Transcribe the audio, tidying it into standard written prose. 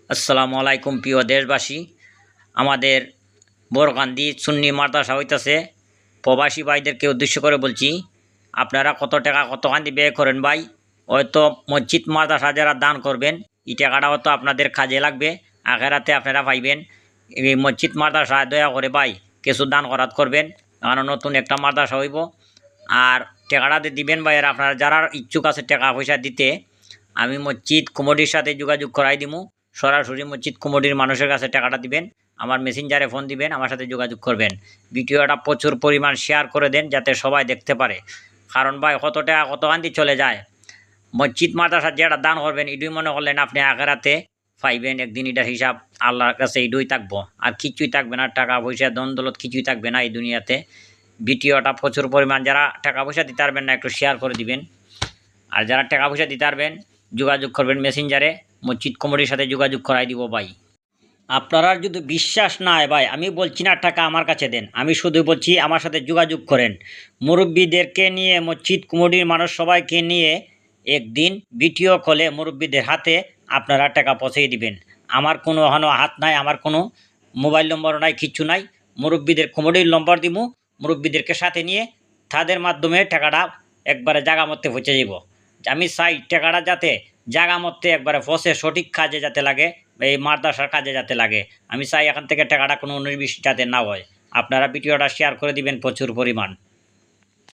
আসসালামু আলাইকুম প্রিয় দেশবাসী। আমাদের বোরকান্দি সুন্নি মাদ্রাসা হইতাছে। প্রবাসী ভাইদেরকে উদ্দেশ্য করে বলছি, আপনারা কত টাকা কতখানি ব্যয় করেন ভাই, হয়তো মসজিদ মাদ্রাসা যারা দান করবেন এই টাকাটা হয়তো আপনাদের কাজে লাগবে, আখেরাতে আপনারা পাইবেন। এই মসজিদ মাদ্রাসা দয়া করে ভাই কিছু দান করাত করবেন, কারণ নতুন একটা মাদ্রাসা হইব। আর টাকাটাতে দিবেন ভাই, আর আপনারা যারা ইচ্ছুক আছে টাকা পয়সা দিতে, আমি মসজিদ কমিটির সাথে যোগাযোগ করাই দিমু। সরাসরি মসজিদ কমিটির মানুষের কাছে টাকাটা দিবেন, আমার মেসেঞ্জারে ফোন দিবেন, আমার সাথে যোগাযোগ করবেন। ভিডিওটা প্রচুর পরিমাণ শেয়ার করে দেন যাতে সবাই দেখতে পারে, কারণ ভাই কত টাকা কত আন্দি চলে যায়। মসজিদ মাদ্রাসা যেটা দান করবেন এটুই মনে করলেন আপনি আখেরাতে পাইবেন একদিন, এটার হিসাব আল্লাহর কাছে এইটুই থাকবো, আর কিছুই থাকবে না। টাকা পয়সা ধন দৌলত কিছুই থাকবে না এই দুনিয়াতে। ভিডিওটা প্রচুর পরিমাণ যারা টাকা পয়সা দিতে পারবেন না একটু শেয়ার করে দিবেন, আর যারা টাকা পয়সা দিতে পারবেন যোগাযোগ করবেন মেসেঞ্জারে, মসজিদ কমিটির সাথে যোগাযোগ করাই দিব ভাই। আপনারা যদি বিশ্বাস না হয় ভাই, আমি বলছি না টাকা আমার কাছে দেন, আমি শুধু বলছি আমার সাথে যোগাযোগ করেন। মুরব্বীদেরকে নিয়ে, মসজিদ কমিটির মানুষ সবাইকে নিয়ে একদিন ভিডিও কলে মুরব্বীদের হাতে আপনারা টাকা পৌঁছে দিবেন। আমার কোনো এখনও হাত নাই, আমার কোনো মোবাইল নম্বর নাই, কিচ্ছু নাই। মুরব্বীদের কমিটির নম্বর দিব, মুরব্বীদেরকে সাথে নিয়ে তাদের মাধ্যমে টাকাটা একবারে জায়গা মধ্যে পৌঁছে যাব। আমি চাই টাকাটা যাতে জায়গা মধ্যে একবারে পৌঁছে সঠিক কাজে যাতে লাগে, এই মাদ্রাসার কাজে যাতে লাগে। আমি চাই এখান থেকে টাকাটা কোনো 19-20 যাতে না হয়। আপনারা ভিডিওটা শেয়ার করে দিবেন প্রচুর পরিমাণ।